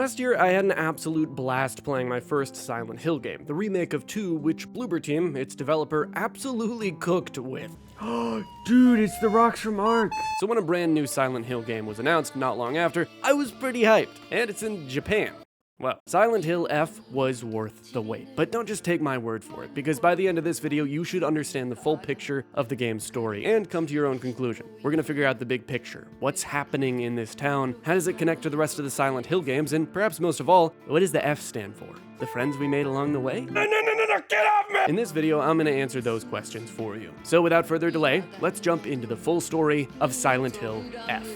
Last year, I had an absolute blast playing my first Silent Hill game, the remake of 2, which Bloober Team, its developer, absolutely cooked with. Dude, it's the rocks from Ark! So when a brand new Silent Hill game was announced not long after, I was pretty hyped, and it's in Japan. Well, Silent Hill F was worth the wait, but don't just take my word for it, because by the end of this video, you should understand the full picture of the game's story and come to your own conclusion. We're gonna figure out the big picture. What's happening in this town? How does it connect to the rest of the Silent Hill games? And perhaps most of all, what does the F stand for? The friends we made along the way? No, get off me! In this video, I'm gonna answer those questions for you. So without further delay, let's jump into the full story of Silent Hill F.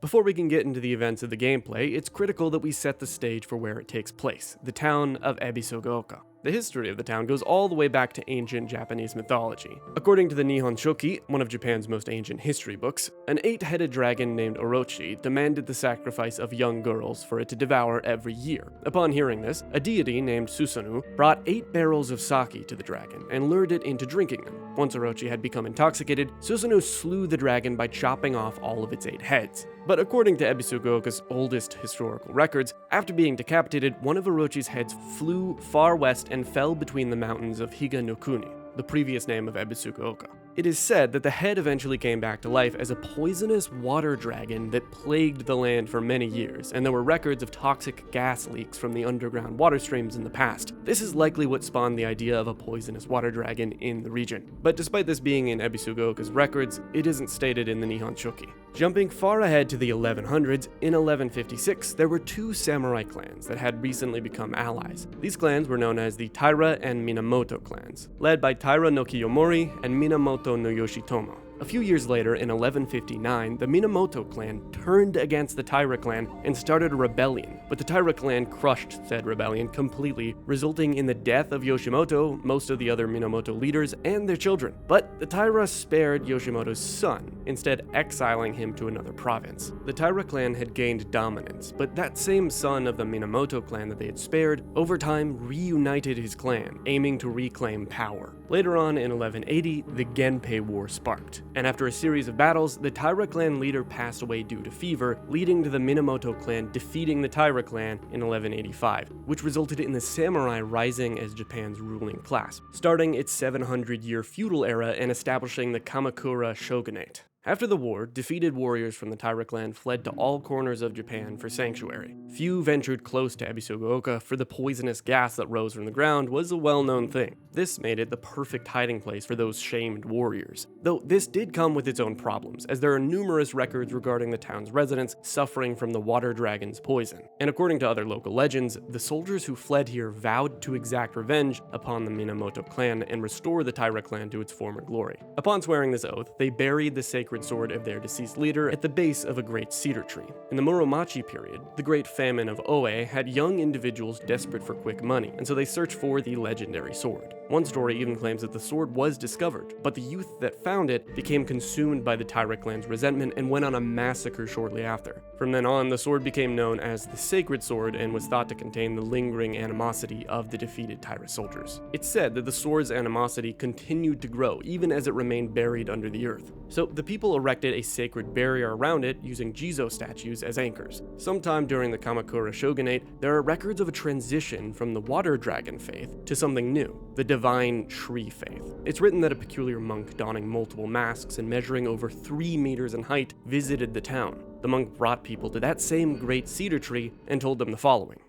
Before we can get into the events of the gameplay, it's critical that we set the stage for where it takes place, the town of Ebisugaoka. The history of the town goes all the way back to ancient Japanese mythology. According to the Nihon Shoki, one of Japan's most ancient history books, an 8-headed dragon named Orochi demanded the sacrifice of young girls for it to devour every year. Upon hearing this, a deity named Susanoo brought 8 barrels of sake to the dragon and lured it into drinking them. Once Orochi had become intoxicated, Susanoo slew the dragon by chopping off all of its 8 heads. But according to Ebisugaoka's oldest historical records, after being decapitated, one of Orochi's heads flew far west and fell between the mountains of Higa no Kuni, the previous name of Ebisugaoka. It is said that the head eventually came back to life as a poisonous water dragon that plagued the land for many years, and there were records of toxic gas leaks from the underground water streams in the past. This is likely what spawned the idea of a poisonous water dragon in the region. But despite this being in Ebisugaoka's records, it isn't stated in the Nihon Shoki. Jumping far ahead to the 1100s, in 1156, there were 2 samurai clans that had recently become allies. These clans were known as the Taira and Minamoto clans, led by Taira no Kiyomori and Minamoto no Yoshitomo. A few years later, in 1159, the Minamoto clan turned against the Taira clan and started a rebellion, but the Taira clan crushed said rebellion completely, resulting in the death of Yoshimoto, most of the other Minamoto leaders, and their children. But the Taira spared Yoshimoto's son, instead exiling him to another province. The Taira clan had gained dominance, but that same son of the Minamoto clan that they had spared, over time reunited his clan, aiming to reclaim power. Later on, in 1180, the Genpei War sparked. And after a series of battles, the Taira clan leader passed away due to fever, leading to the Minamoto clan defeating the Taira clan in 1185, which resulted in the samurai rising as Japan's ruling class, starting its 700-year feudal era and establishing the Kamakura shogunate. After the war, defeated warriors from the Taira clan fled to all corners of Japan for sanctuary. Few ventured close to Ebisugaoka, for the poisonous gas that rose from the ground was a well-known thing. This made it the perfect hiding place for those shamed warriors. Though this did come with its own problems, as there are numerous records regarding the town's residents suffering from the water dragon's poison. And according to other local legends, the soldiers who fled here vowed to exact revenge upon the Minamoto clan and restore the Taira clan to its former glory. Upon swearing this oath, they buried the sacred sword of their deceased leader at the base of a great cedar tree. In the Muromachi period, the Great Famine of Oe had young individuals desperate for quick money, and so they searched for the legendary sword. One story even claims that the sword was discovered, but the youth that found it became consumed by the Taira clan's resentment and went on a massacre shortly after. From then on, the sword became known as the Sacred Sword and was thought to contain the lingering animosity of the defeated Taira soldiers. It's said that the sword's animosity continued to grow even as it remained buried under the earth. So the people erected a sacred barrier around it using Jizo statues as anchors. Sometime during the Kamakura shogunate, there are records of a transition from the water dragon faith to something new, the divine tree faith. It's written that a peculiar monk donning multiple masks and measuring over 3 meters in height visited the town. The monk brought people to that same great cedar tree and told them the following.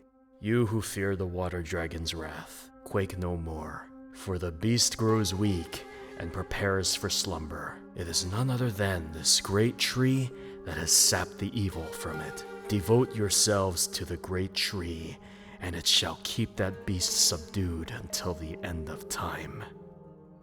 You who fear the water dragon's wrath, quake no more, for the beast grows weak and prepares for slumber. It is none other than this great tree that has sapped the evil from it. Devote yourselves to the great tree, and it shall keep that beast subdued until the end of time.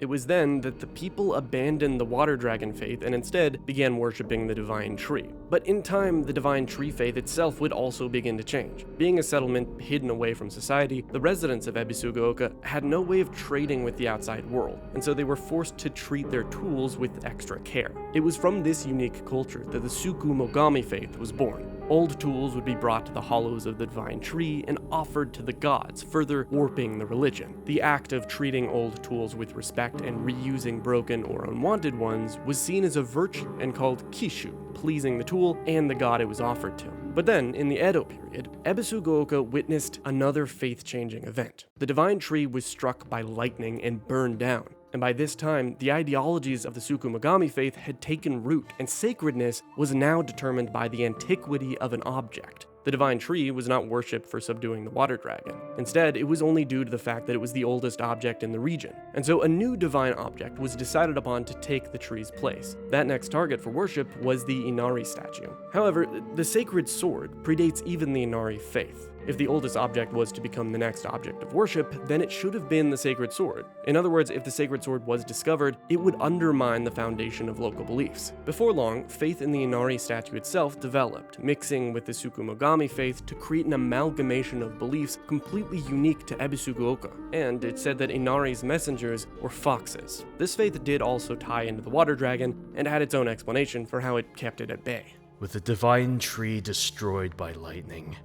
It was then that the people abandoned the water dragon faith and instead began worshipping the divine tree. But in time, the divine tree faith itself would also begin to change. Being a settlement hidden away from society, the residents of Ebisugaoka had no way of trading with the outside world, and so they were forced to treat their tools with extra care. It was from this unique culture that the Tsukumogami faith was born. Old tools would be brought to the hollows of the divine tree and offered to the gods, further warping the religion. The act of treating old tools with respect and reusing broken or unwanted ones was seen as a virtue and called kishu, pleasing the tool and the god it was offered to. But then, in the Edo period, Ebisugaoka witnessed another faith-changing event. The divine tree was struck by lightning and burned down. And by this time, the ideologies of the Tsukumogami faith had taken root, and sacredness was now determined by the antiquity of an object. The divine tree was not worshipped for subduing the water dragon. Instead, it was only due to the fact that it was the oldest object in the region. And so a new divine object was decided upon to take the tree's place. That next target for worship was the Inari statue. However, the sacred sword predates even the Inari faith. If the oldest object was to become the next object of worship, then it should have been the sacred sword. In other words, if the sacred sword was discovered, it would undermine the foundation of local beliefs. Before long, faith in the Inari statue itself developed, mixing with the Tsukumogami faith to create an amalgamation of beliefs completely unique to Ebisugaoka, and it said that Inari's messengers were foxes. This faith did also tie into the water dragon, and had its own explanation for how it kept it at bay. With the divine tree destroyed by lightning,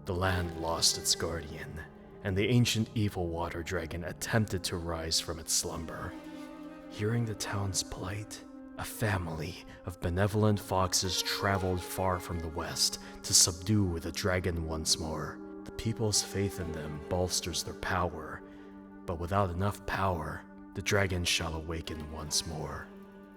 the land lost its guardian, and the ancient evil water dragon attempted to rise from its slumber. Hearing the town's plight, a family of benevolent foxes traveled far from the west to subdue the dragon once more. The people's faith in them bolsters their power, but without enough power, the dragon shall awaken once more.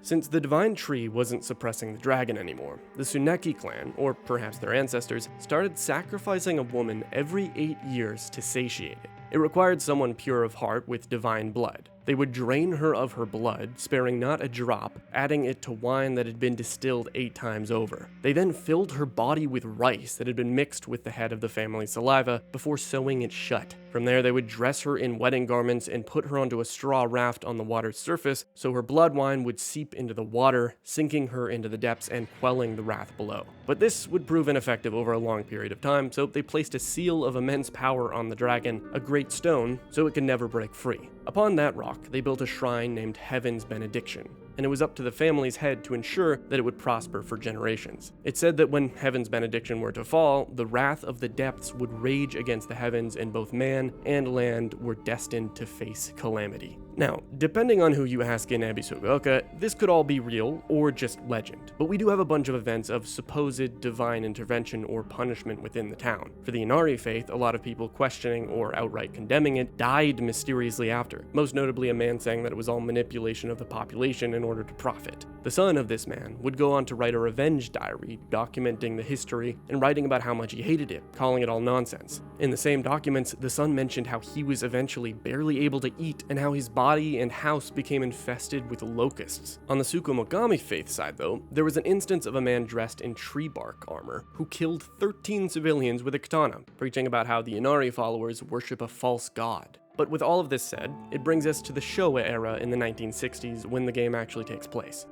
Since the divine tree wasn't suppressing the dragon anymore, the Tsuneki clan, or perhaps their ancestors, started sacrificing a woman every 8 years to satiate it. It required someone pure of heart with divine blood. They would drain her of her blood, sparing not a drop, adding it to wine that had been distilled 8 times over. They then filled her body with rice that had been mixed with the head of the family's saliva before sewing it shut. From there, they would dress her in wedding garments and put her onto a straw raft on the water's surface so her blood wine would seep into the water, sinking her into the depths and quelling the wrath below. But this would prove ineffective over a long period of time, so they placed a seal of immense power on the dragon, a great stone, so it could never break free. Upon that rock, they built a shrine named Heaven's Benediction, and it was up to the family's head to ensure that it would prosper for generations. It said that when Heaven's Benediction were to fall, the wrath of the depths would rage against the heavens, and both man and land were destined to face calamity. Now, depending on who you ask in Ebisugaoka, this could all be real or just legend, but we do have a bunch of events of supposed divine intervention or punishment within the town. For the Inari faith, a lot of people questioning or outright condemning it died mysteriously after, most notably a man saying that it was all manipulation of the population in order to profit. The son of this man would go on to write a revenge diary, documenting the history and writing about how much he hated it, calling it all nonsense. In the same documents, the son mentioned how he was eventually barely able to eat and how his body and house became infested with locusts. On the Tsukumogami faith side though, there was an instance of a man dressed in tree bark armor who killed 13 civilians with a katana, preaching about how the Inari followers worship a false god. But with all of this said, it brings us to the Showa era in the 1960s when the game actually takes place.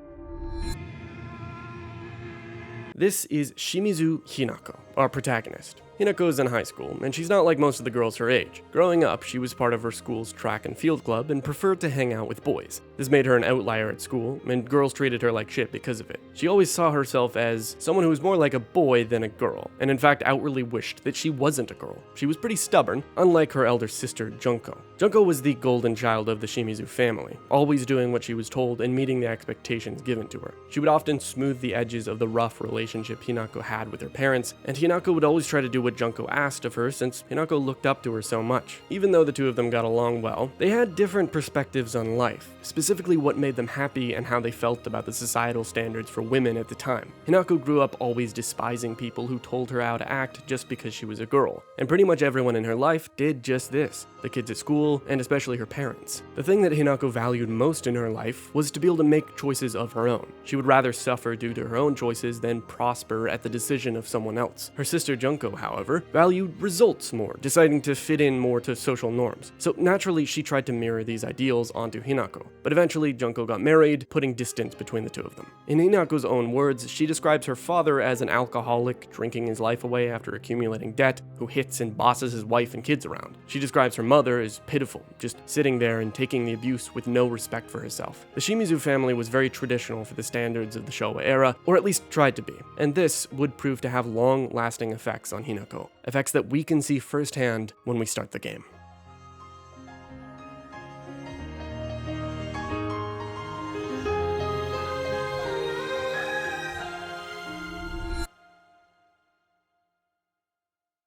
This is Shimizu Hinako, our protagonist. Hinako is in high school, and she's not like most of the girls her age. Growing up, she was part of her school's track and field club and preferred to hang out with boys. This made her an outlier at school, and girls treated her like shit because of it. She always saw herself as someone who was more like a boy than a girl, and in fact outwardly wished that she wasn't a girl. She was pretty stubborn, unlike her elder sister, Junko. Junko was the golden child of the Shimizu family, always doing what she was told and meeting the expectations given to her. She would often smooth the edges of the rough relationship Hinako had with her parents, and Hinako would always try to do what Junko asked of her since Hinako looked up to her so much. Even though the two of them got along well, they had different perspectives on life, specifically what made them happy and how they felt about the societal standards for women at the time. Hinako grew up always despising people who told her how to act just because she was a girl, and pretty much everyone in her life did just this, the kids at school, and especially her parents. The thing that Hinako valued most in her life was to be able to make choices of her own. She would rather suffer due to her own choices than prosper at the decision of someone else. Her sister Junko, however, however, valued results more, deciding to fit in more to social norms. So naturally, she tried to mirror these ideals onto Hinako. But eventually, Junko got married, putting distance between the two of them. In Hinako's own words, she describes her father as an alcoholic, drinking his life away after accumulating debt, who hits and bosses his wife and kids around. She describes her mother as pitiful, just sitting there and taking the abuse with no respect for herself. The Shimizu family was very traditional for the standards of the Showa era, or at least tried to be, and this would prove to have long-lasting effects on Hinako, effects that we can see firsthand when we start the game.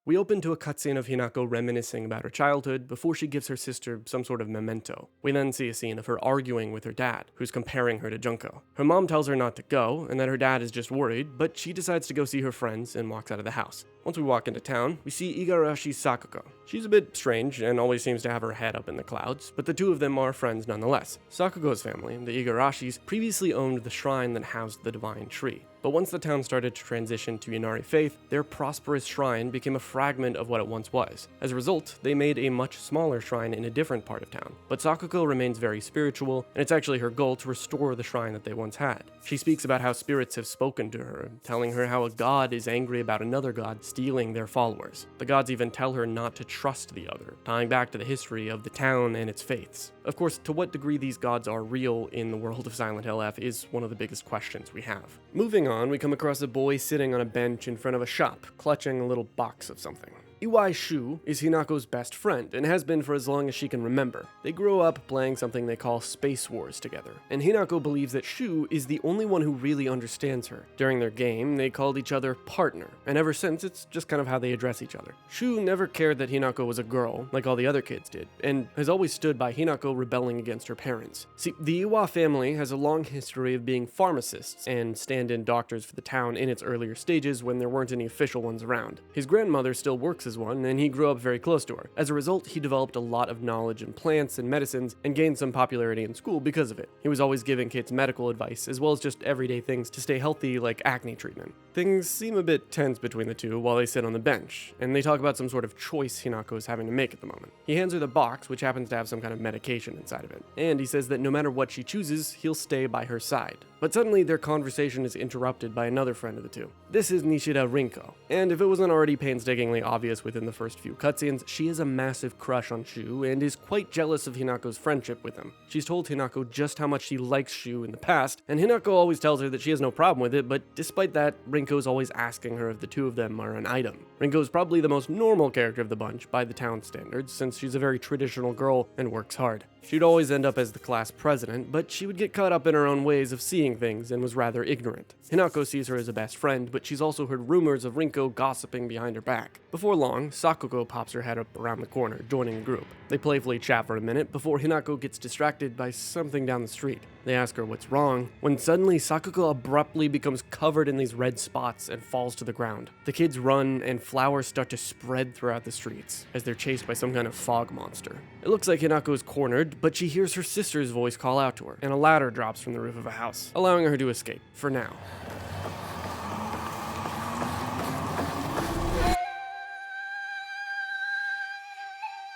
We open to a cutscene of Hinako reminiscing about her childhood before she gives her sister some sort of memento. We then see a scene of her arguing with her dad, who's comparing her to Junko. Her mom tells her not to go, and that her dad is just worried, but she decides to go see her friends and walks out of the house. Once we walk into town, we see Igarashi Sakuko. She's a bit strange and always seems to have her head up in the clouds, but the two of them are friends nonetheless. Sakuko's family, the Igarashis, previously owned the shrine that housed the divine tree. But once the town started to transition to Yunari faith, their prosperous shrine became a fragment of what it once was. As a result, they made a much smaller shrine in a different part of town. But Sakuko remains very spiritual, and it's actually her goal to restore the shrine that they once had. She speaks about how spirits have spoken to her, telling her how a god is angry about another god stealing their followers. The gods even tell her not to trust the other, tying back to the history of the town and its faiths. Of course, to what degree these gods are real in the world of Silent Hill F is one of the biggest questions we have. Moving on, we come across a boy sitting on a bench in front of a shop, clutching a little box of something. Iwai Shu is Hinako's best friend and has been for as long as she can remember. They grew up playing something they call Space Wars together, and Hinako believes that Shu is the only one who really understands her. During their game, they called each other partner, and ever since, it's just kind of how they address each other. Shu never cared that Hinako was a girl, like all the other kids did, and has always stood by Hinako rebelling against her parents. See, the Iwa family has a long history of being pharmacists and stand-in doctors for the town in its earlier stages when there weren't any official ones around. His grandmother still works as one, and he grew up very close to her. As a result, he developed a lot of knowledge in plants and medicines and gained some popularity in school because of it. He was always giving kids medical advice, as well as just everyday things to stay healthy, like acne treatment. Things seem a bit tense between the two while they sit on the bench, and they talk about some sort of choice Hinako is having to make at the moment. He hands her the box, which happens to have some kind of medication inside of it, and he says that no matter what she chooses, he'll stay by her side. But suddenly, their conversation is interrupted by another friend of the two. This is Nishida Rinko, and if it wasn't already painstakingly obvious within the first few cutscenes, she has a massive crush on Shu and is quite jealous of Hinako's friendship with him. She's told Hinako just how much she likes Shu in the past, and Hinako always tells her that she has no problem with it, but despite that, Rinko's always asking her if the two of them are an item. Rinko's probably the most normal character of the bunch by the town standards, since she's a very traditional girl and works hard. She'd always end up as the class president, but she would get caught up in her own ways of seeing things and was rather ignorant. Hinako sees her as a best friend, but she's also heard rumors of Rinko gossiping behind her back. Before long, Sakuko pops her head up around the corner, joining the group. They playfully chat for a minute before Hinako gets distracted by something down the street. They ask her what's wrong, when suddenly Sakuko abruptly becomes covered in these red spots and falls to the ground. The kids run, and flowers start to spread throughout the streets, as they're chased by some kind of fog monster. It looks like Hinako is cornered, but she hears her sister's voice call out to her, and a ladder drops from the roof of a house, allowing her to escape, for now.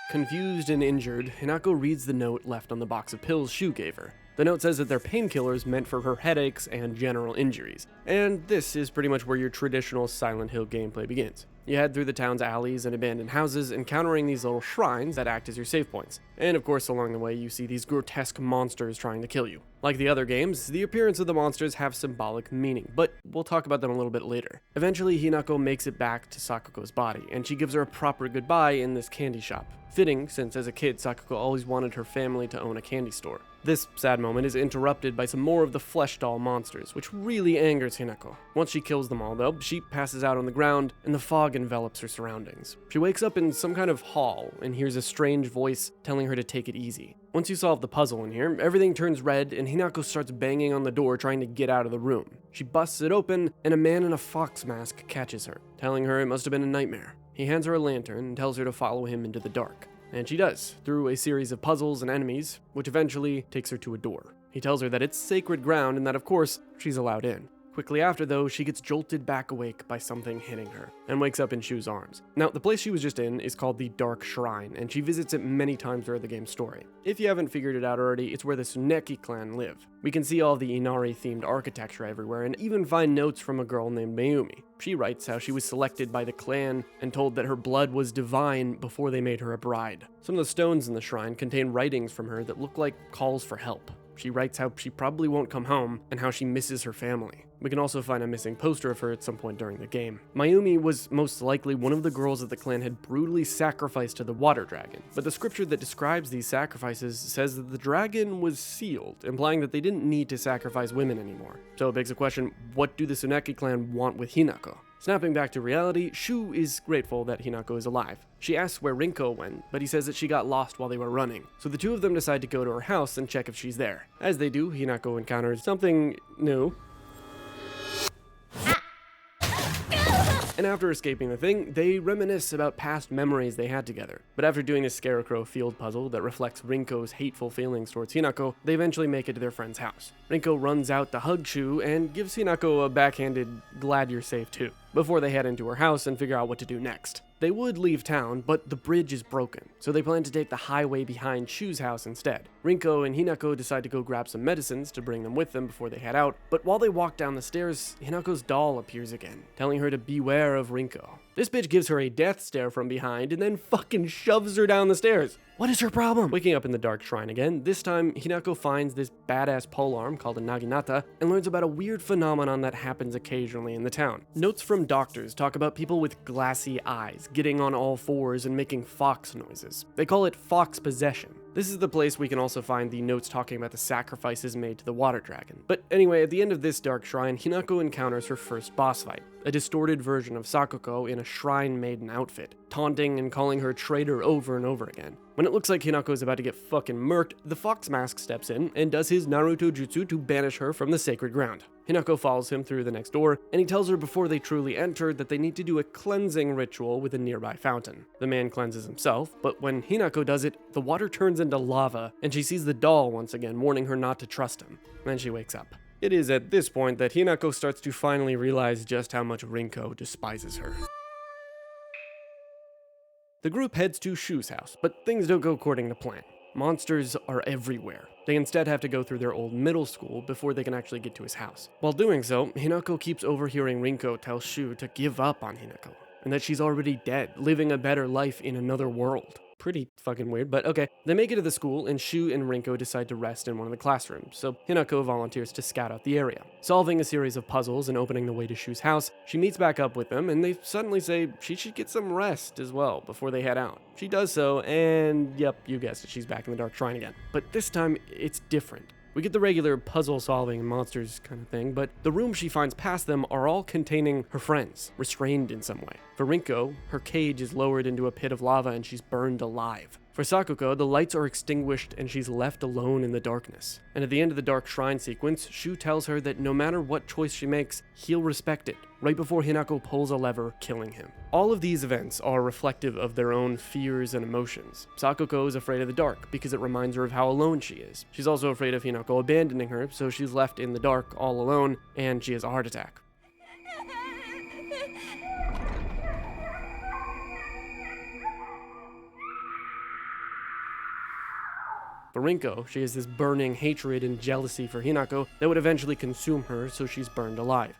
Confused and injured, Hinako reads the note left on the box of pills Shu gave her. The note says that they're painkillers meant for her headaches and general injuries, and this is pretty much where your traditional Silent Hill gameplay begins. You head through the town's alleys and abandoned houses, encountering these little shrines that act as your save points. And of course, along the way, you see these grotesque monsters trying to kill you. Like the other games, the appearance of the monsters have symbolic meaning, but we'll talk about them a little bit later. Eventually, Hinako makes it back to Sakuko's body, and she gives her a proper goodbye in this candy shop. Fitting, since as a kid, Sakuko always wanted her family to own a candy store. This sad moment is interrupted by some more of the flesh doll monsters, which really angers Hinako. Once she kills them all, though, she passes out on the ground, and the fog envelops her surroundings. She wakes up in some kind of hall and hears a strange voice telling her to take it easy. Once you solve the puzzle in here, everything turns red, and Hinako starts banging on the door trying to get out of the room. She busts it open, and a man in a fox mask catches her, telling her it must have been a nightmare. He hands her a lantern and tells her to follow him into the dark. And she does, through a series of puzzles and enemies, which eventually takes her to a door. He tells her that it's sacred ground and that, of course, she's allowed in. Quickly after, though, she gets jolted back awake by something hitting her, and wakes up in Shu's arms. Now, the place she was just in is called the Dark Shrine, and she visits it many times throughout the game's story. If you haven't figured it out already, it's where the Tsuneki clan live. We can see all the Inari-themed architecture everywhere, and even find notes from a girl named Mayumi. She writes how she was selected by the clan and told that her blood was divine before they made her a bride. Some of the stones in the shrine contain writings from her that look like calls for help. She writes how she probably won't come home and how she misses her family. We can also find a missing poster of her at some point during the game. Mayumi was most likely one of the girls that the clan had brutally sacrificed to the water dragon, but the scripture that describes these sacrifices says that the dragon was sealed, implying that they didn't need to sacrifice women anymore. So it begs the question, what do the Tsuneki clan want with Hinako? Snapping back to reality, Shu is grateful that Hinako is alive. She asks where Rinko went, but he says that she got lost while they were running. So the two of them decide to go to her house and check if she's there. As they do, Hinako encounters something new. And after escaping the thing, they reminisce about past memories they had together. But after doing a scarecrow field puzzle that reflects Rinko's hateful feelings towards Hinako, they eventually make it to their friend's house. Rinko runs out to hug Shu and gives Hinako a backhanded, glad you're safe too, before they head into her house and figure out what to do next. They would leave town, but the bridge is broken, so they plan to take the highway behind Shu's house instead. Rinko and Hinako decide to go grab some medicines to bring them with them before they head out, but while they walk down the stairs, Hinako's doll appears again, telling her to beware of Rinko. This bitch gives her a death stare from behind and then fucking shoves her down the stairs. What is her problem? Waking up in the dark shrine again, this time Hinako finds this badass polearm called a naginata and learns about a weird phenomenon that happens occasionally in the town. Notes from doctors talk about people with glassy eyes getting on all fours and making fox noises. They call it fox possession. This is the place we can also find the notes talking about the sacrifices made to the water dragon. But anyway, at the end of this dark shrine, Hinako encounters her first boss fight, a distorted version of Sakuko in a shrine maiden outfit, taunting and calling her traitor over and over again. When it looks like Hinako is about to get fucking murked, the Fox Mask steps in and does his Naruto jutsu to banish her from the sacred ground. Hinako follows him through the next door, and he tells her before they truly enter that they need to do a cleansing ritual with a nearby fountain. The man cleanses himself, but when Hinako does it, the water turns into lava, and she sees the doll once again, warning her not to trust him. Then she wakes up. It is at this point that Hinako starts to finally realize just how much Rinko despises her. The group heads to Shu's house, but things don't go according to plan. Monsters are everywhere. They instead have to go through their old middle school before they can actually get to his house. While doing so, Hinako keeps overhearing Rinko tell Shu to give up on Hinako, and that she's already dead, living a better life in another world. Pretty fucking weird, but okay. They make it to the school, and Shu and Rinko decide to rest in one of the classrooms, so Hinako volunteers to scout out the area. Solving a series of puzzles and opening the way to Shu's house, she meets back up with them, and they suddenly say she should get some rest as well before they head out. She does so, and yep, you guessed it, she's back in the Dark Shrine again. But this time, it's different. We get the regular puzzle-solving monsters kind of thing, but the rooms she finds past them are all containing her friends, restrained in some way. For Rinko, her cage is lowered into a pit of lava and she's burned alive. For Sakuko, the lights are extinguished and she's left alone in the darkness. And at the end of the Dark Shrine sequence, Shu tells her that no matter what choice she makes, he'll respect it, right before Hinako pulls a lever, killing him. All of these events are reflective of their own fears and emotions. Sakuko is afraid of the dark because it reminds her of how alone she is. She's also afraid of Hinako abandoning her, so she's left in the dark all alone, and she has a heart attack. For Rinko, she has this burning hatred and jealousy for Hinako that would eventually consume her, so she's burned alive.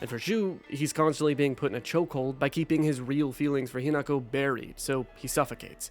And for Shu, he's constantly being put in a chokehold by keeping his real feelings for Hinako buried, so he suffocates.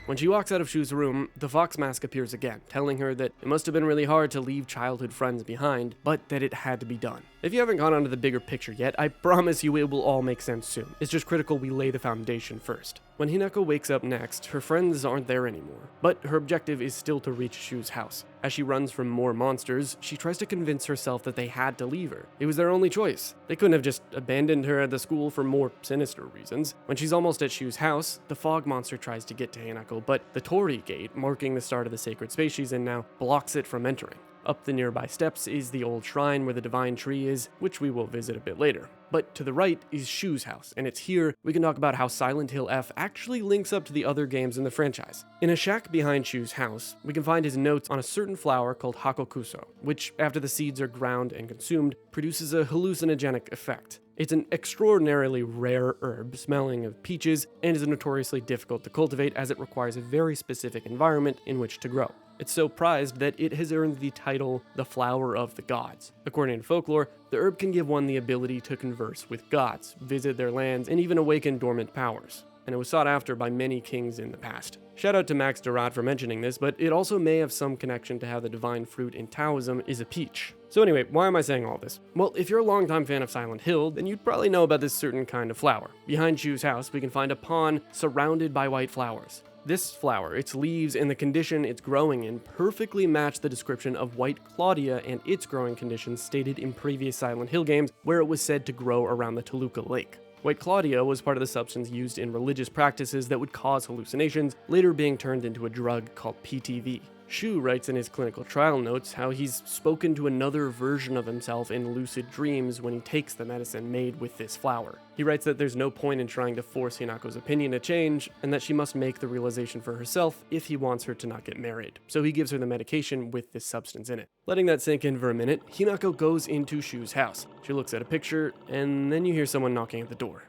When she walks out of Shu's room, the Fox Mask appears again, telling her that it must have been really hard to leave childhood friends behind, but that it had to be done. If you haven't gone on to the bigger picture yet, I promise you it will all make sense soon. It's just critical we lay the foundation first. When Hinako wakes up next, her friends aren't there anymore, but her objective is still to reach Shu's house. As she runs from more monsters, she tries to convince herself that they had to leave her. It was their only choice. They couldn't have just abandoned her at the school for more sinister reasons. When she's almost at Shu's house, the fog monster tries to get to Hinako, but the Tori gate, marking the start of the sacred space she's in now, blocks it from entering. Up the nearby steps is the old shrine where the divine tree is, which we will visit a bit later. But to the right is Shu's house, and it's here we can talk about how Silent Hill F actually links up to the other games in the franchise. In a shack behind Shu's house, we can find his notes on a certain flower called Hakokuso, which, after the seeds are ground and consumed, produces a hallucinogenic effect. It's an extraordinarily rare herb smelling of peaches and is notoriously difficult to cultivate as it requires a very specific environment in which to grow. It's so prized that it has earned the title the Flower of the Gods. According to folklore, the herb can give one the ability to converse with gods, visit their lands, and even awaken dormant powers. And it was sought after by many kings in the past. Shout out to Max Dorat for mentioning this, but it also may have some connection to how the divine fruit in Taoism is a peach. So anyway, why am I saying all this? Well, if you're a longtime fan of Silent Hill, then you'd probably know about this certain kind of flower. Behind Shu's house, we can find a pond surrounded by white flowers. This flower, its leaves, and the condition it's growing in perfectly match the description of White Claudia and its growing conditions stated in previous Silent Hill games, where it was said to grow around the Toluca Lake. White Claudia was part of the substance used in religious practices that would cause hallucinations, later being turned into a drug called PTV. Shu writes in his clinical trial notes how he's spoken to another version of himself in lucid dreams when he takes the medicine made with this flower. He writes that there's no point in trying to force Hinako's opinion to change, and that she must make the realization for herself if he wants her to not get married. So he gives her the medication with this substance in it. Letting that sink in for a minute, Hinako goes into Shu's house. She looks at a picture, and then you hear someone knocking at the door.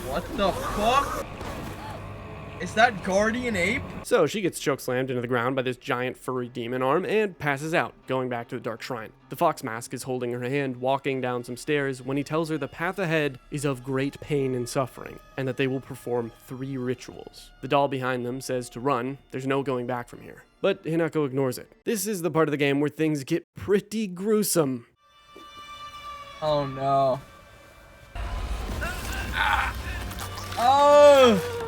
What the fuck? Is that Guardian Ape? So she gets chokeslammed into the ground by this giant furry demon arm and passes out, going back to the Dark Shrine. The Fox Mask is holding her hand, walking down some stairs when he tells her the path ahead is of great pain and suffering, and that they will perform 3 rituals. The doll behind them says to run, there's no going back from here. But Hinako ignores it. This is the part of the game where things get pretty gruesome. Oh no. Oh!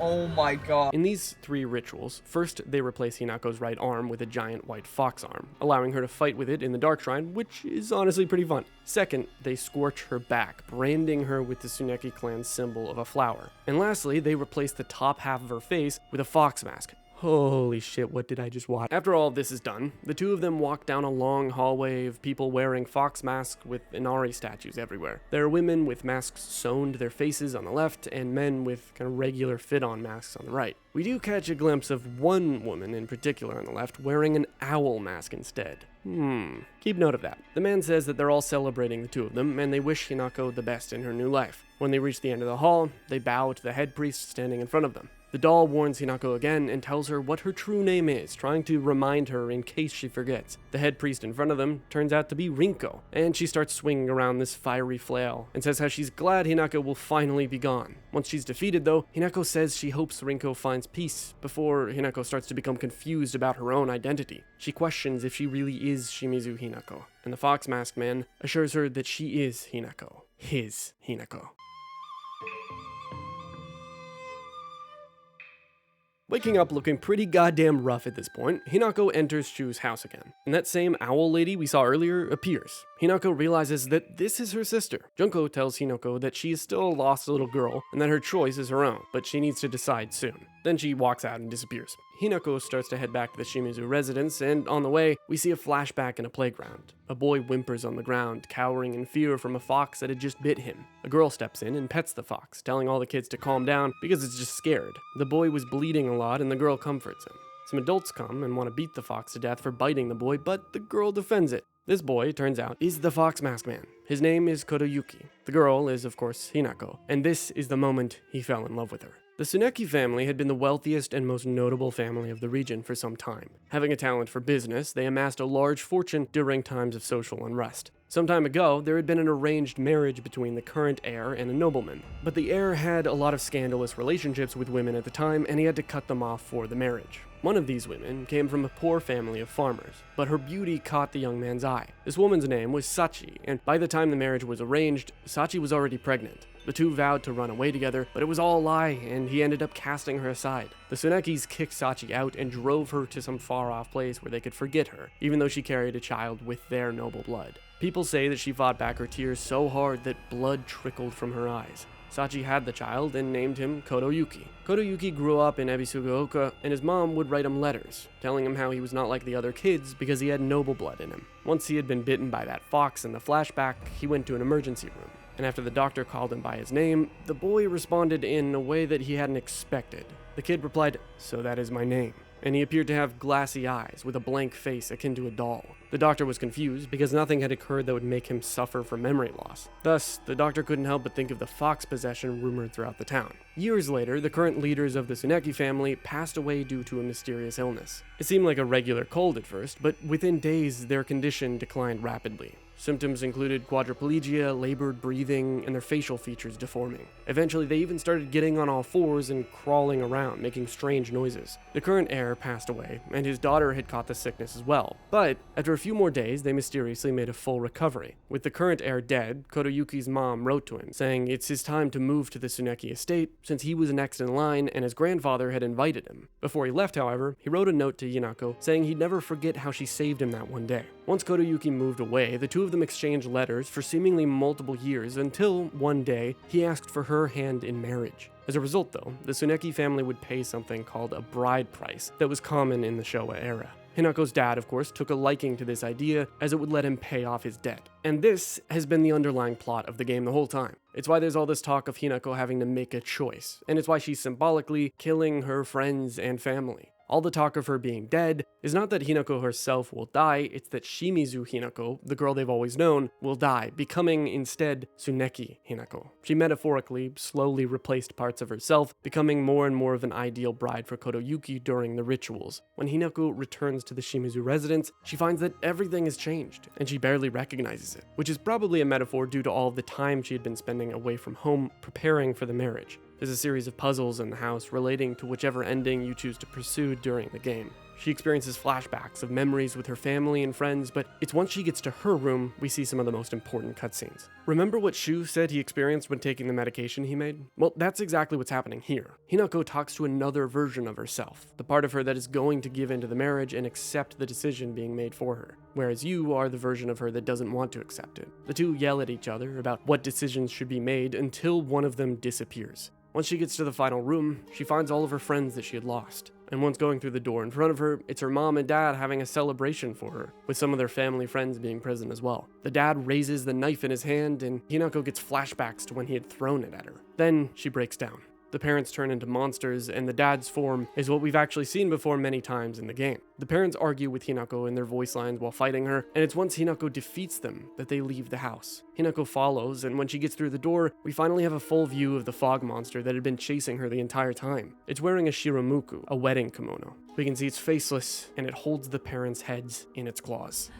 Oh my god. In these 3 rituals, first they replace Hinako's right arm with a giant white fox arm, allowing her to fight with it in the Dark Shrine, which is honestly pretty fun. Second, they scorch her back, branding her with the Tsuneki clan's symbol of a flower. And lastly, they replace the top half of her face with a fox mask. Holy shit, what did I just watch? After all of this is done, the two of them walk down a long hallway of people wearing fox masks with Inari statues everywhere. There are women with masks sewn to their faces on the left, and men with kind of regular fit-on masks on the right. We do catch a glimpse of one woman in particular on the left wearing an owl mask instead. Keep note of that. The man says that they're all celebrating the two of them, and they wish Hinako the best in her new life. When they reach the end of the hall, they bow to the head priest standing in front of them. The doll warns Hinako again and tells her what her true name is, trying to remind her in case she forgets. The head priest in front of them turns out to be Rinko, and she starts swinging around this fiery flail and says how she's glad Hinako will finally be gone. Once she's defeated though, Hinako says she hopes Rinko finds peace before Hinako starts to become confused about her own identity. She questions if she really is Shimizu Hinako, and the fox masked man assures her that she is Hinako, his Hinako. Waking up looking pretty goddamn rough at this point, Hinako enters Shu's house again, and that same owl lady we saw earlier appears. Hinako realizes that this is her sister. Junko tells Hinako that she is still a lost little girl and that her choice is her own, but she needs to decide soon. Then she walks out and disappears. Hinako starts to head back to the Shimizu residence, and on the way, we see a flashback in a playground. A boy whimpers on the ground, cowering in fear from a fox that had just bit him. A girl steps in and pets the fox, telling all the kids to calm down because it's just scared. The boy was bleeding a lot and the girl comforts him. Some adults come and want to beat the fox to death for biting the boy, but the girl defends it. This boy, turns out, is the Fox Mask Man. His name is Kotoyuki. The girl is, of course, Hinako, and this is the moment he fell in love with her. The Tsuneki family had been the wealthiest and most notable family of the region for some time. Having a talent for business, they amassed a large fortune during times of social unrest. Some time ago, there had been an arranged marriage between the current heir and a nobleman, but the heir had a lot of scandalous relationships with women at the time, and he had to cut them off for the marriage. One of these women came from a poor family of farmers, but her beauty caught the young man's eye. This woman's name was Sachi, and by the time the marriage was arranged, Sachi was already pregnant. The two vowed to run away together, but it was all a lie, and he ended up casting her aside. The Tsunekis kicked Sachi out and drove her to some far-off place where they could forget her, even though she carried a child with their noble blood. People say that she fought back her tears so hard that blood trickled from her eyes. Sachi had the child and named him Kotoyuki. Kotoyuki grew up in Ebisugaoka, and his mom would write him letters, telling him how he was not like the other kids because he had noble blood in him. Once he had been bitten by that fox in the flashback, he went to an emergency room, and after the doctor called him by his name, the boy responded in a way that he hadn't expected. The kid replied, "So that is my name," and he appeared to have glassy eyes with a blank face akin to a doll. The doctor was confused because nothing had occurred that would make him suffer from memory loss. Thus, the doctor couldn't help but think of the fox possession rumored throughout the town. Years later, the current leaders of the Tsuneki family passed away due to a mysterious illness. It seemed like a regular cold at first, but within days, their condition declined rapidly. Symptoms included quadriplegia, labored breathing, and their facial features deforming. Eventually, they even started getting on all fours and crawling around, making strange noises. The current heir passed away, and his daughter had caught the sickness as well. But after a few more days, they mysteriously made a full recovery. With the current heir dead, Kotoyuki's mom wrote to him, saying it's his time to move to the Tsuneki estate, since he was next in line and his grandfather had invited him. Before he left, however, he wrote a note to Hinako, saying he'd never forget how she saved him that one day. Once Kotoyuki moved away, the two of them exchanged letters for seemingly multiple years until, one day, he asked for her hand in marriage. As a result, though, the Tsuneki family would pay something called a bride price that was common in the Showa era. Hinako's dad, of course, took a liking to this idea as it would let him pay off his debt. And this has been the underlying plot of the game the whole time. It's why there's all this talk of Hinako having to make a choice, and it's why she's symbolically killing her friends and family. All the talk of her being dead is not that Hinako herself will die, it's that Shimizu Hinako, the girl they've always known, will die, becoming instead Tsuneki Hinako. She metaphorically slowly replaced parts of herself, becoming more and more of an ideal bride for Kotoyuki during the rituals. When Hinako returns to the Shimizu residence, she finds that everything has changed, and she barely recognizes it, which is probably a metaphor due to all of the time she had been spending away from home preparing for the marriage. There's a series of puzzles in the house relating to whichever ending you choose to pursue during the game. She experiences flashbacks of memories with her family and friends, but it's once she gets to her room we see some of the most important cutscenes. Remember what Shu said he experienced when taking the medication he made? Well, that's exactly what's happening here. Hinako talks to another version of herself, the part of her that is going to give into the marriage and accept the decision being made for her, whereas you are the version of her that doesn't want to accept it. The two yell at each other about what decisions should be made until one of them disappears. Once she gets to the final room, she finds all of her friends that she had lost. And once going through the door in front of her, it's her mom and dad having a celebration for her, with some of their family friends being present as well. The dad raises the knife in his hand, and Hinako gets flashbacks to when he had thrown it at her. Then she breaks down. The parents turn into monsters, and the dad's form is what we've actually seen before many times in the game. The parents argue with Hinako in their voice lines while fighting her, and it's once Hinako defeats them that they leave the house. Hinako follows, and when she gets through the door, we finally have a full view of the fog monster that had been chasing her the entire time. It's wearing a shiramuku, a wedding kimono. We can see it's faceless, and it holds the parents' heads in its claws.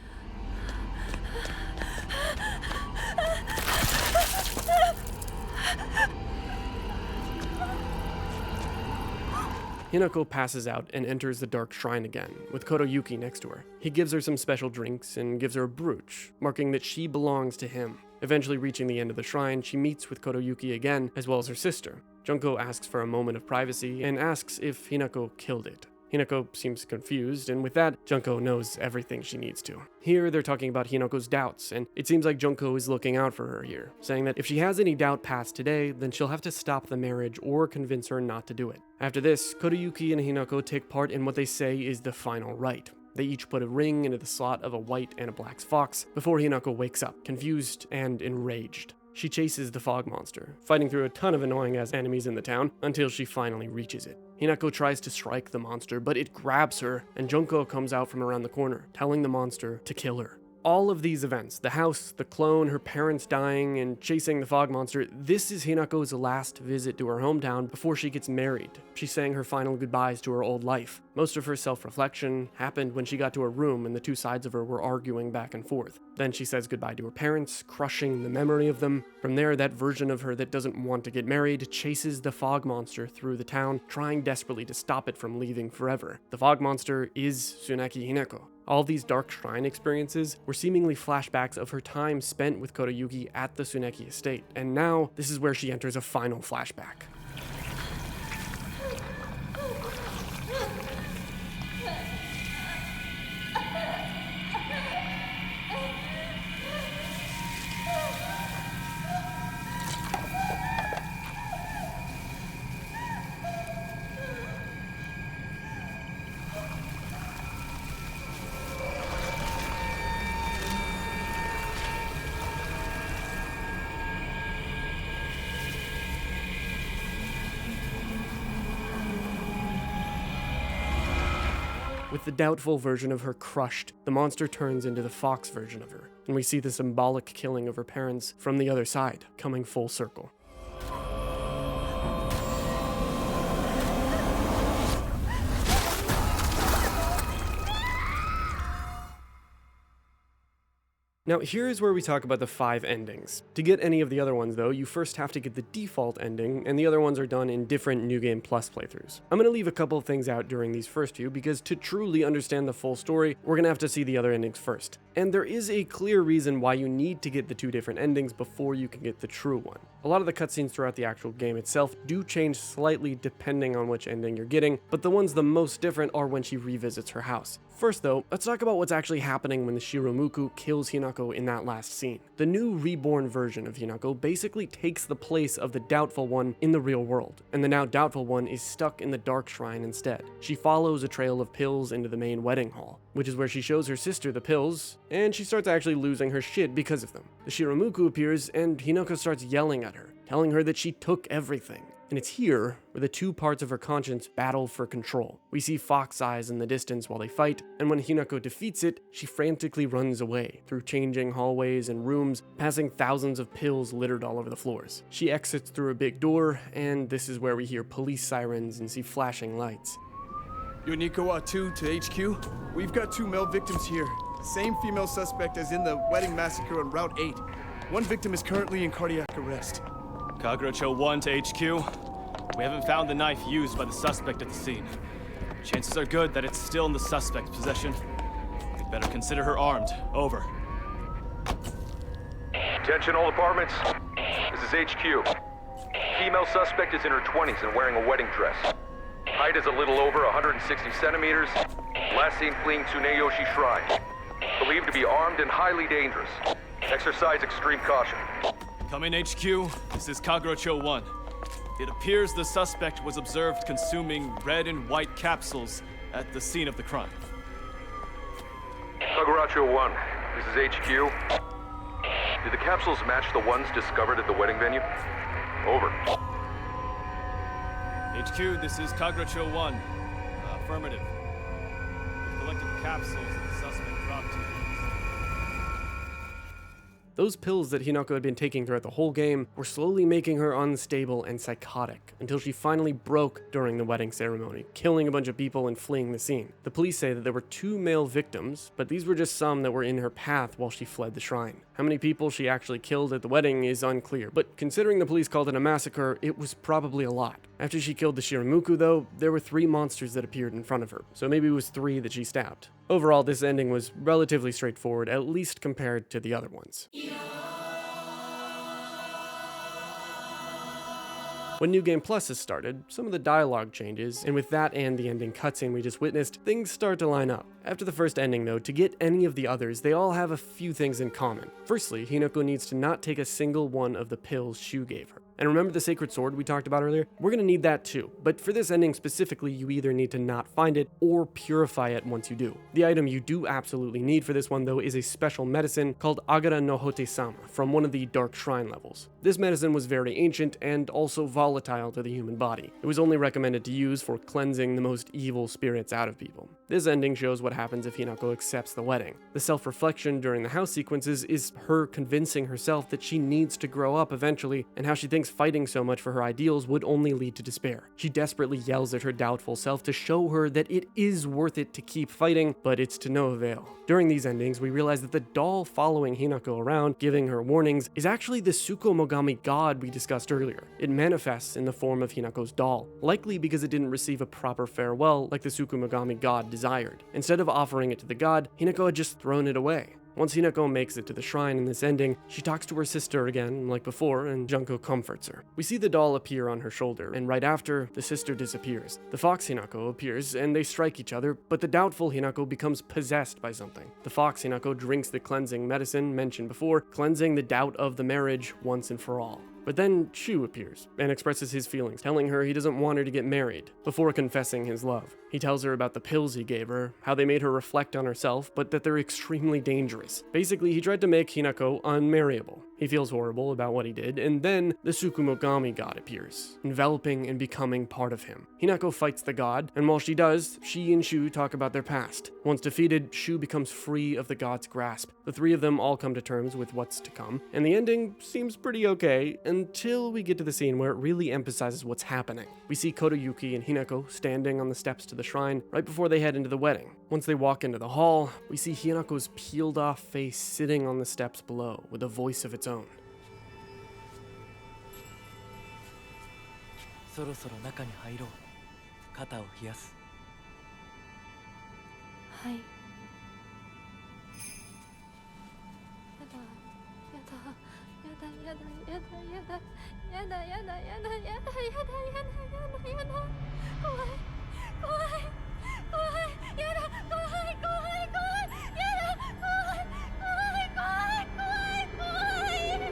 Hinako passes out and enters the dark shrine again, with Kotoyuki next to her. He gives her some special drinks and gives her a brooch, marking that she belongs to him. Eventually reaching the end of the shrine, she meets with Kotoyuki again, as well as her sister. Junko asks for a moment of privacy and asks if Hinako killed it. Hinako seems confused, and with that, Junko knows everything she needs to. Here, they're talking about Hinako's doubts, and it seems like Junko is looking out for her here, saying that if she has any doubt past today, then she'll have to stop the marriage or convince her not to do it. After this, Kotoyuki and Hinako take part in what they say is the final rite. They each put a ring into the slot of a white and a black fox before Hinako wakes up, confused and enraged. She chases the fog monster, fighting through a ton of annoying-ass enemies in the town until she finally reaches it. Hinako tries to strike the monster, but it grabs her, and Junko comes out from around the corner, telling the monster to kill her. All of these events, the house, the clone, her parents dying, and chasing the fog monster, this is Hinako's last visit to her hometown before she gets married. She's saying her final goodbyes to her old life. Most of her self-reflection happened when she got to her room and the two sides of her were arguing back and forth. Then she says goodbye to her parents, crushing the memory of them. From there, that version of her that doesn't want to get married chases the fog monster through the town, trying desperately to stop it from leaving forever. The fog monster is Tsuneki Hinako. All these dark shrine experiences were seemingly flashbacks of her time spent with Kotoyuki at the Tsuneki estate, and now this is where she enters a final flashback. With the doubtful version of her crushed, the monster turns into the fox version of her, and we see the symbolic killing of her parents from the other side, coming full circle. Now, here is where we talk about the 5 endings. To get any of the other ones, though, you first have to get the default ending, and the other ones are done in different New Game Plus playthroughs. I'm going to leave a couple of things out during these first few, because to truly understand the full story, we're going to have to see the other endings first. And there is a clear reason why you need to get the 2 different endings before you can get the true one. A lot of the cutscenes throughout the actual game itself do change slightly depending on which ending you're getting, but the ones the most different are when she revisits her house. First though, let's talk about what's actually happening when the Shiramuku kills Hinako in that last scene. The new reborn version of Hinako basically takes the place of the doubtful one in the real world, and the now doubtful one is stuck in the dark shrine instead. She follows a trail of pills into the main wedding hall, which is where she shows her sister the pills, and she starts actually losing her shit because of them. The Shiramuku appears, and Hinako starts yelling at her, telling her that she took everything. And it's here where the 2 parts of her conscience battle for control. We see fox eyes in the distance while they fight, and when Hinako defeats it, she frantically runs away through changing hallways and rooms, passing thousands of pills littered all over the floors. She exits through a big door, and this is where we hear police sirens and see flashing lights. Yonikawa 2 to HQ. We've got 2 male victims here. Same female suspect as in the wedding massacre on Route 8. One victim is currently in cardiac arrest. Kagerocho 1 to HQ. We haven't found the knife used by the suspect at the scene. Chances are good that it's still in the suspect's possession. We'd better consider her armed. Over. Attention all apartments. This is HQ. Female suspect is in her 20s and wearing a wedding dress. Height is a little over 160 centimeters. Last seen fleeing Tsuneyoshi Shrine. Believed to be armed and highly dangerous. Exercise extreme caution. Come in, HQ. This is Kagerocho 1. It appears the suspect was observed consuming red and white capsules at the scene of the crime. Kagerocho 1, this is HQ. Did the capsules match the ones discovered at the wedding venue? Over. HQ, this is Kagerocho 1. Affirmative. We've collected the capsules that the suspect dropped to. Those pills that Hinako had been taking throughout the whole game were slowly making her unstable and psychotic, until she finally broke during the wedding ceremony, killing a bunch of people and fleeing the scene. The police say that there were 2 male victims, but these were just some that were in her path while she fled the shrine. How many people she actually killed at the wedding is unclear, but considering the police called it a massacre, it was probably a lot. After she killed the Shiramuku though, there were 3 monsters that appeared in front of her, so maybe it was 3 that she stabbed. Overall, this ending was relatively straightforward, at least compared to the other ones. When New Game Plus has started, some of the dialogue changes, and with that and the ending cutscene we just witnessed, things start to line up. After the first ending though, to get any of the others, they all have a few things in common. Firstly, Hinako needs to not take a single one of the pills Shu gave her. And remember the sacred sword we talked about earlier? We're gonna need that too, but for this ending specifically, you either need to not find it or purify it once you do. The item you do absolutely need for this one though is a special medicine called Agara no Hote-sama from one of the Dark Shrine levels. This medicine was very ancient and also volatile to the human body. It was only recommended to use for cleansing the most evil spirits out of people. This ending shows what happens if Hinako accepts the wedding. The self-reflection during the house sequences is her convincing herself that she needs to grow up eventually, and how she thinks fighting so much for her ideals would only lead to despair. She desperately yells at her doubtful self to show her that it is worth it to keep fighting, but it's to no avail. During these endings, we realize that the doll following Hinako around, giving her warnings, is actually the Tsukumogami god we discussed earlier. It manifests in the form of Hinako's doll, likely because it didn't receive a proper farewell like the Tsukumogami god desired. Instead of offering it to the god, Hinako had just thrown it away. Once Hinako makes it to the shrine in this ending, she talks to her sister again, like before, and Junko comforts her. We see the doll appear on her shoulder, and right after, the sister disappears. The fox Hinako appears, and they strike each other, but the doubtful Hinako becomes possessed by something. The fox Hinako drinks the cleansing medicine mentioned before, cleansing the doubt of the marriage once and for all. But then Shu appears and expresses his feelings, telling her he doesn't want her to get married, before confessing his love. He tells her about the pills he gave her, how they made her reflect on herself, but that they're extremely dangerous. Basically, he tried to make Hinako unmarriable. He feels horrible about what he did, and then the Tsukumogami god appears, enveloping and becoming part of him. Hinako fights the god, and while she does, she and Shu talk about their past. Once defeated, Shu becomes free of the god's grasp. The three of them all come to terms with what's to come, and the ending seems pretty okay until we get to the scene where it really emphasizes what's happening. We see Kotoyuki and Hinako standing on the steps to the shrine right before they head into the wedding. Once they walk into the hall, we see Hinako's peeled off face sitting on the steps below with a voice of its own. そろそろ中に入ろう。肩を冷やす。はい。やだやだやだやだやだやだやだやだやだやだやだやだやだやだ怖い怖い怖いやだ怖い怖い怖いやだ怖い怖い怖い怖い怖い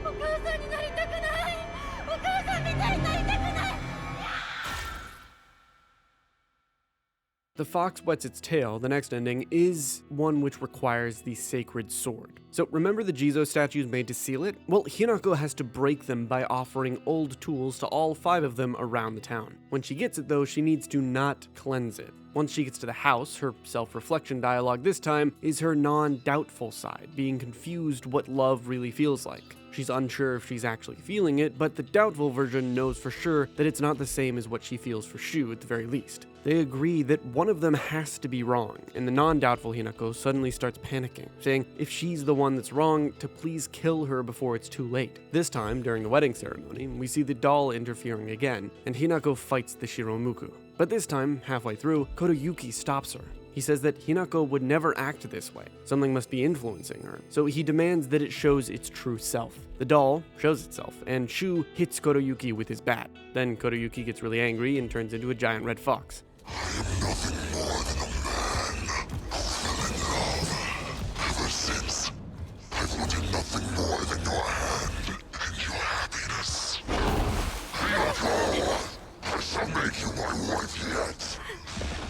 お母さんになりたくないお母さんみたいになりたくない The fox wets its tail, the next ending, is one which requires the sacred sword. So remember the Jizo statues made to seal it? Well, Hinako has to break them by offering old tools to all 5 of them around the town. When she gets it though, she needs to not cleanse it. Once she gets to the house, her self-reflection dialogue this time is her non-doubtful side, being confused what love really feels like. She's unsure if she's actually feeling it, but the doubtful version knows for sure that it's not the same as what she feels for Shu at the very least. They agree that one of them has to be wrong, and the non-doubtful Hinako suddenly starts panicking, saying if she's the one that's wrong, to please kill her before it's too late. This time, during the wedding ceremony, we see the doll interfering again, and Hinako fights the Shiromuku. But this time, halfway through, Kotoyuki stops her. He says that Hinako would never act this way. Something must be influencing her. So he demands that it shows its true self. The doll shows itself, and Shu hits Kotoyuki with his bat. Then Kotoyuki gets really angry and turns into a giant red fox. I am nothing more than a man who fell in love. Ever since, I've wanted nothing more than your hand and your happiness. Hinako, I shall make you my wife yet.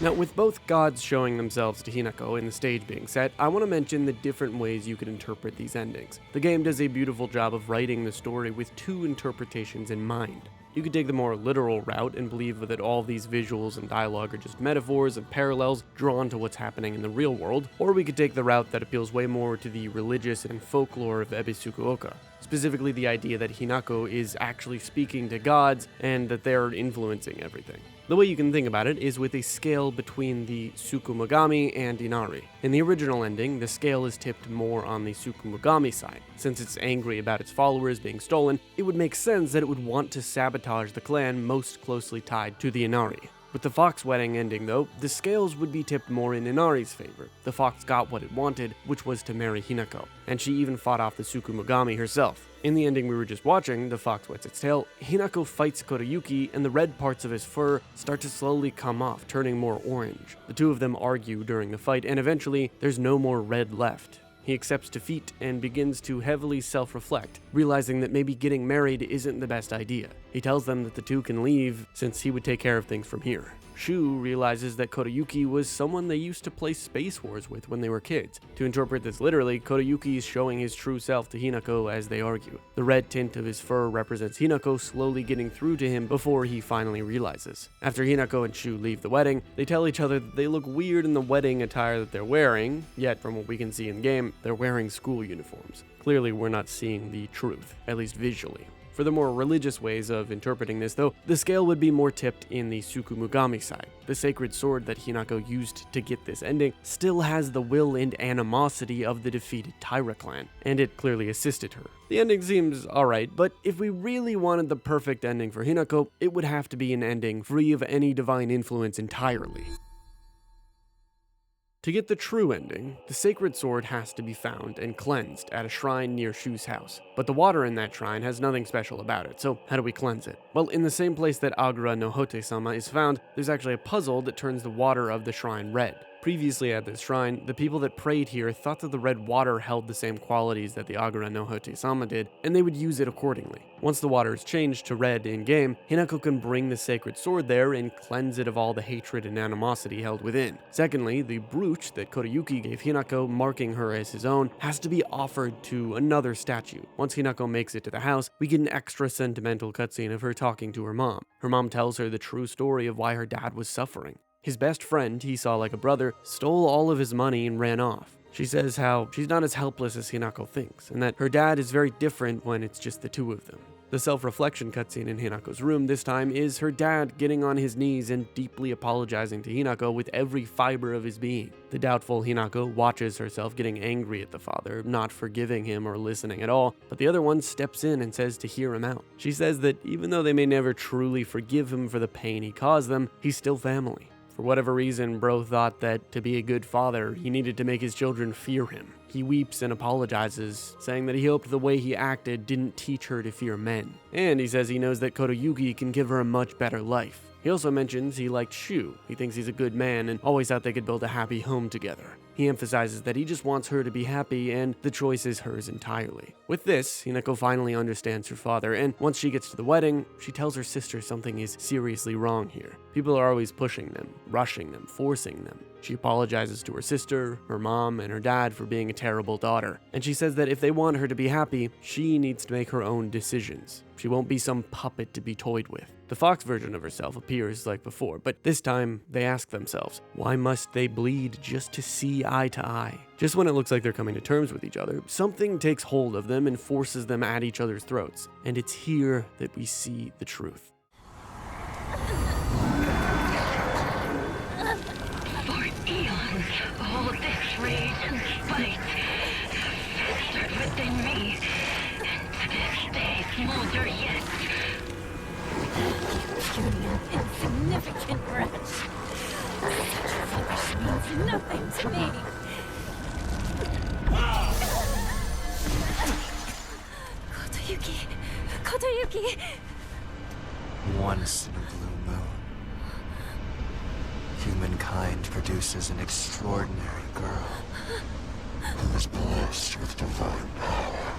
Now, with both gods showing themselves to Hinako and the stage being set, I want to mention the different ways you could interpret these endings. The game does a beautiful job of writing the story with 2 interpretations in mind. You could take the more literal route and believe that all these visuals and dialogue are just metaphors and parallels drawn to what's happening in the real world, or we could take the route that appeals way more to the religious and folklore of Ebisugaoka. Specifically the idea that Hinako is actually speaking to gods and that they're influencing everything. The way you can think about it is with a scale between the Tsukumogami and Inari. In the original ending, the scale is tipped more on the Tsukumogami side. Since it's angry about its followers being stolen, it would make sense that it would want to sabotage the clan most closely tied to the Inari. With the fox wedding ending though, the scales would be tipped more in Inari's favor. The fox got what it wanted, which was to marry Hinako, and she even fought off the Tsukumogami herself. In the ending we were just watching, The Fox Wets Its Tail, Hinako fights Kotoyuki and the red parts of his fur start to slowly come off, turning more orange. The two of them argue during the fight, and eventually there's no more red left. He accepts defeat and begins to heavily self-reflect, realizing that maybe getting married isn't the best idea. He tells them that the two can leave since he would take care of things from here. Shu realizes that Kotoyuki was someone they used to play Space Wars with when they were kids. To interpret this literally, Kotoyuki is showing his true self to Hinako as they argue. The red tint of his fur represents Hinako slowly getting through to him before he finally realizes. After Hinako and Shu leave the wedding, they tell each other that they look weird in the wedding attire that they're wearing, yet from what we can see in game, they're wearing school uniforms. Clearly we're not seeing the truth, at least visually. For the more religious ways of interpreting this, though, the scale would be more tipped in the Tsukumogami side. The sacred sword that Hinako used to get this ending still has the will and animosity of the defeated Taira clan, and it clearly assisted her. The ending seems alright, but if we really wanted the perfect ending for Hinako, it would have to be an ending free of any divine influence entirely. To get the true ending, the sacred sword has to be found and cleansed at a shrine near Shu's house. But the water in that shrine has nothing special about it, so how do we cleanse it? Well, in the same place that Agra no Hote-sama is found, there's actually a puzzle that turns the water of the shrine red. Previously at this shrine, the people that prayed here thought that the red water held the same qualities that the Agura no Hote-sama did, and they would use it accordingly. Once the water is changed to red in-game, Hinako can bring the sacred sword there and cleanse it of all the hatred and animosity held within. Secondly, the brooch that Kodayuki gave Hinako, marking her as his own, has to be offered to another statue. Once Hinako makes it to the house, we get an extra sentimental cutscene of her talking to her mom. Her mom tells her the true story of why her dad was suffering. His best friend, he saw like a brother, stole all of his money and ran off. She says how she's not as helpless as Hinako thinks, and that her dad is very different when it's just the two of them. The self-reflection cutscene in Hinako's room this time is her dad getting on his knees and deeply apologizing to Hinako with every fiber of his being. The doubtful Hinako watches herself getting angry at the father, not forgiving him or listening at all, but the other one steps in and says to hear him out. She says that even though they may never truly forgive him for the pain he caused them, he's still family. For whatever reason, Bro thought that to be a good father, he needed to make his children fear him. He weeps and apologizes, saying that he hoped the way he acted didn't teach her to fear men. And he says he knows that Kodayuki can give her a much better life. He also mentions he liked Shu. He thinks he's a good man and always thought they could build a happy home together. He emphasizes that he just wants her to be happy and the choice is hers entirely. With this, Hinako finally understands her father, and once she gets to the wedding, she tells her sister something is seriously wrong here. People are always pushing them, rushing them, forcing them. She apologizes to her sister, her mom, and her dad for being a terrible daughter, and she says that if they want her to be happy, she needs to make her own decisions. She won't be some puppet to be toyed with. The fox version of herself appears like before, but this time they ask themselves, why must they bleed just to see eye to eye? Just when it looks like they're coming to terms with each other, something takes hold of them and forces them at each other's throats. And it's here that we see the truth. For eons, all this rage and spite festered within me, and to this day smolder yet. You insignificant wretch. Such rubbish means nothing to me. Kodayuki! Once in a blue moon, humankind produces an extraordinary girl who is blessed with divine power.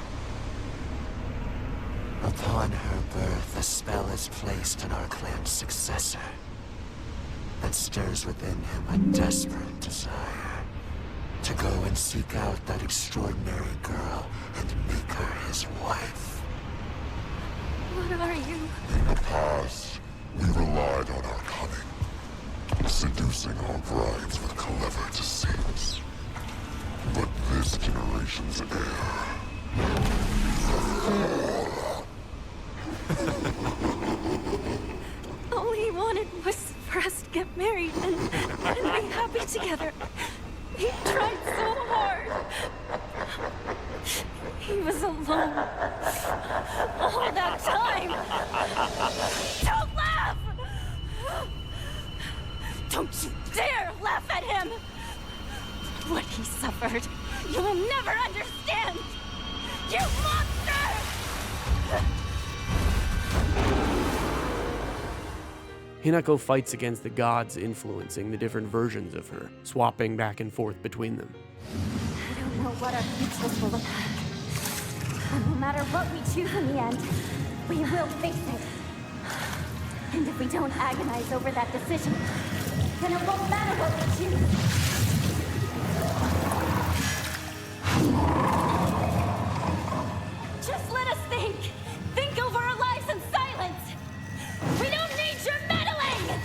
Upon her birth, a spell is placed on our clan's successor that stirs within him a desperate desire to go and seek out that extraordinary girl and make her his wife. What are you? In the past, we relied on our cunning, seducing our brides with clever deceits. But this generation's heir All he wanted was for us to get married and be happy together. He tried so hard. He was alone all that time. Don't laugh! Don't you dare laugh at him! What he suffered, you will never understand! You monster! Hinako fights against the gods influencing the different versions of her, swapping back and forth between them. I don't know what our futures will look like. But no matter what we choose in the end, we will face it. And if we don't agonize over that decision, then it won't matter what we choose. Just let us think. Think over our lives in silence. We don't need your meddling!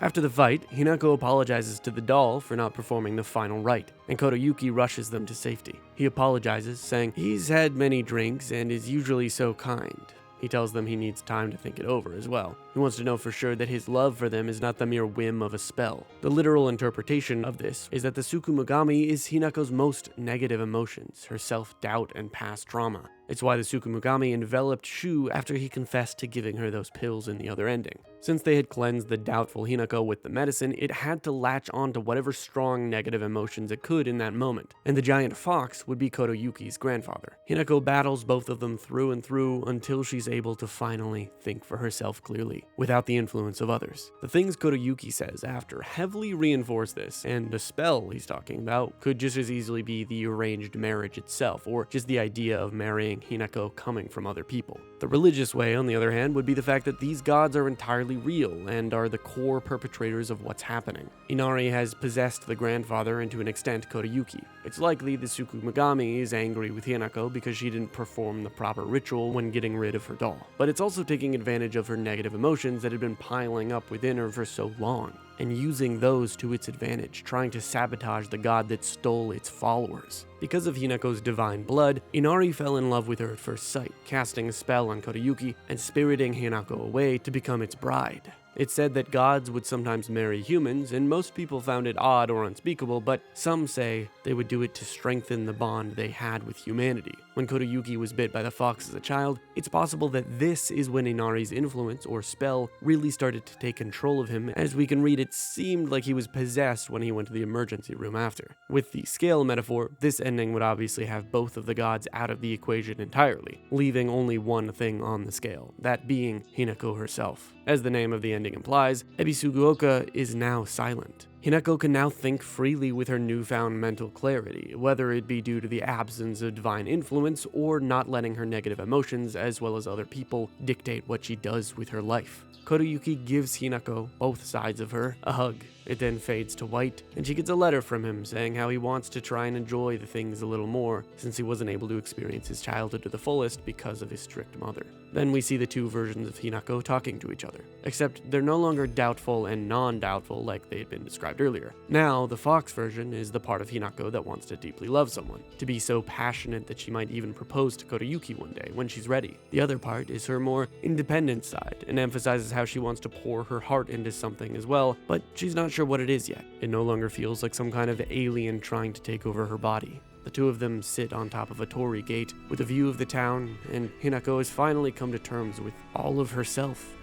After the fight, Hinako apologizes to the doll for not performing the final rite, and Kodayuki rushes them to safety. He apologizes, saying he's had many drinks and is usually so kind. He tells them he needs time to think it over as well. He wants to know for sure that his love for them is not the mere whim of a spell. The literal interpretation of this is that the Tsukumogami is Hinako's most negative emotions, her self-doubt and past trauma. It's why the Tsukumogami enveloped Shu after he confessed to giving her those pills in the other ending. Since they had cleansed the doubtful Hinako with the medicine, it had to latch onto whatever strong negative emotions it could in that moment, and the giant fox would be Kotoyuki's grandfather. Hinako battles both of them through and through until she's able to finally think for herself clearly, without the influence of others. The things Kotoyuki says after heavily reinforce this, and the spell he's talking about could just as easily be the arranged marriage itself, or just the idea of marrying Hinako coming from other people. The religious way, on the other hand, would be the fact that these gods are entirely real and are the core perpetrators of what's happening. Inari has possessed the grandfather and to an extent Kotoyuki. It's likely the Tsukumagami is angry with Hinako because she didn't perform the proper ritual when getting rid of her doll. But it's also taking advantage of her negative emotions that had been piling up within her for so long, and using those to its advantage, trying to sabotage the god that stole its followers. Because of Hinako's divine blood, Inari fell in love with her at first sight, casting a spell on Kotoyuki and spiriting Hinako away to become its bride. It's said that gods would sometimes marry humans, and most people found it odd or unspeakable, but some say they would do it to strengthen the bond they had with humanity. When Kotoyuki was bit by the fox as a child, it's possible that this is when Inari's influence or spell really started to take control of him. As we can read, it seemed like he was possessed when he went to the emergency room after. With the scale metaphor, this ending would obviously have both of the gods out of the equation entirely, leaving only one thing on the scale, that being Hinako herself. As the name of the ending implies, Ebisugaoka is now silent. Hinako can now think freely with her newfound mental clarity, whether it be due to the absence of divine influence or not letting her negative emotions, as well as other people, dictate what she does with her life. Kotoyuki gives Hinako, both sides of her, a hug. It then fades to white, and she gets a letter from him saying how he wants to try and enjoy the things a little more, since he wasn't able to experience his childhood to the fullest because of his strict mother. Then we see the two versions of Hinako talking to each other, except they're no longer doubtful and non-doubtful like they had been described earlier. Now, the fox version is the part of Hinako that wants to deeply love someone, to be so passionate that she might even propose to Kotoyuki one day when she's ready. The other part is her more independent side, and emphasizes how she wants to pour her heart into something as well, but she's not sure what it is yet. It no longer feels like some kind of alien trying to take over her body. The two of them sit on top of a torii gate with a view of the town, and Hinako has finally come to terms with all of herself.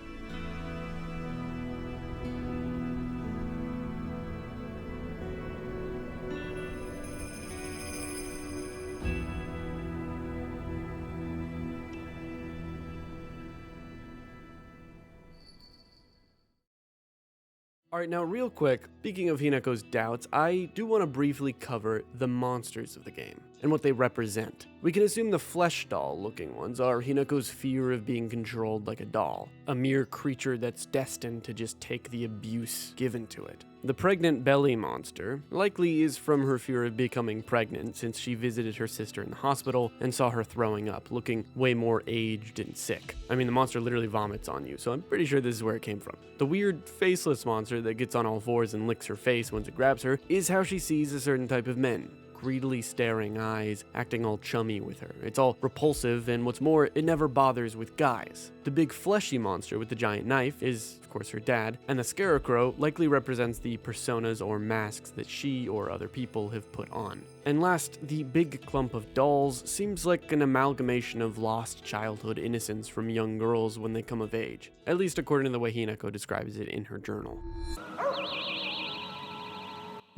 Alright, now real quick, speaking of Hinako's doubts, I do want to briefly cover the monsters of the game and what they represent. We can assume the flesh doll looking ones are Hinako's fear of being controlled like a doll, a mere creature that's destined to just take the abuse given to it. The pregnant belly monster likely is from her fear of becoming pregnant, since she visited her sister in the hospital and saw her throwing up, looking way more aged and sick. I mean, the monster literally vomits on you, so I'm pretty sure this is where it came from. The weird faceless monster that gets on all fours and licks her face once it grabs her is how she sees a certain type of men. Greedily staring eyes, acting all chummy with her. It's all repulsive, and what's more, it never bothers with guys. The big fleshy monster with the giant knife is, of course, her dad, and the scarecrow likely represents the personas or masks that she or other people have put on. And last, the big clump of dolls seems like an amalgamation of lost childhood innocence from young girls when they come of age, at least according to the way Hinako describes it in her journal.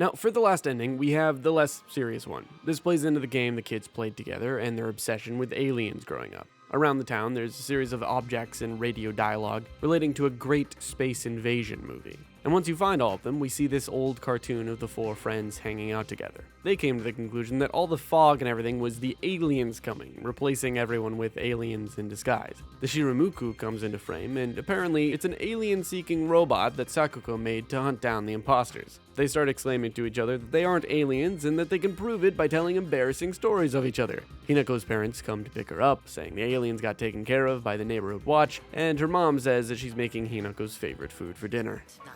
Now, for the last ending, we have the less serious one. This plays into the game the kids played together and their obsession with aliens growing up. Around the town, there's a series of objects and radio dialogue relating to a great space invasion movie. And once you find all of them, we see this old cartoon of the four friends hanging out together. They came to the conclusion that all the fog and everything was the aliens coming, replacing everyone with aliens in disguise. The Shiramuku comes into frame, and apparently it's an alien-seeking robot that Sakuko made to hunt down the imposters. They start exclaiming to each other that they aren't aliens and that they can prove it by telling embarrassing stories of each other. Hinako's parents come to pick her up, saying the aliens got taken care of by the neighborhood watch, and her mom says that she's making Hinako's favorite food for dinner. Tonight,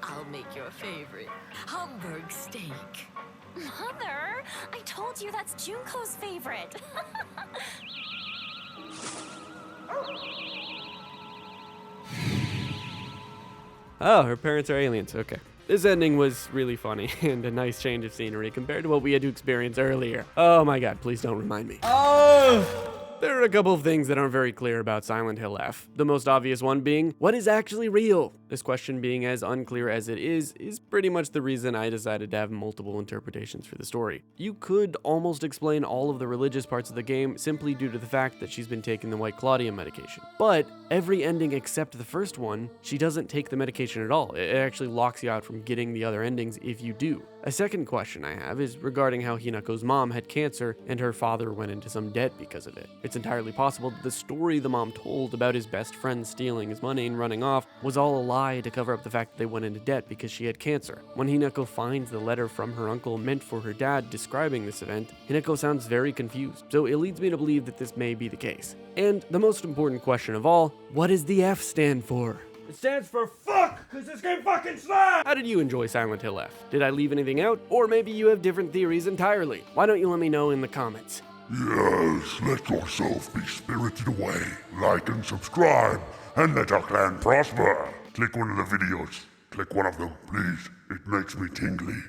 I'll make your favorite Hamburg steak. Mother, I told you that's Junko's favorite. Oh, her parents are aliens, okay. This ending was really funny and a nice change of scenery compared to what we had to experience earlier. Oh my god, please don't remind me. Oh! There are a couple of things that aren't very clear about Silent Hill F. The most obvious one being, what is actually real? This question being as unclear as it is pretty much the reason I decided to have multiple interpretations for the story. You could almost explain all of the religious parts of the game simply due to the fact that she's been taking the White Claudia medication. But every ending except the first one, she doesn't take the medication at all. It actually locks you out from getting the other endings if you do. A second question I have is regarding how Hinako's mom had cancer and her father went into some debt because of it. It's entirely possible that the story the mom told about his best friend stealing his money and running off was all a lie to cover up the fact that they went into debt because she had cancer. When Hinako finds the letter from her uncle meant for her dad describing this event, Hinako sounds very confused, so it leads me to believe that this may be the case. And the most important question of all, what does the F stand for? It stands for fuck, cause this game fucking slaps! How did you enjoy Silent Hill F? Did I leave anything out? Or maybe you have different theories entirely. Why don't you let me know in the comments? Yes, let yourself be spirited away. Like and subscribe, and let our clan prosper. Click one of the videos. Click one of them, please. It makes me tingly.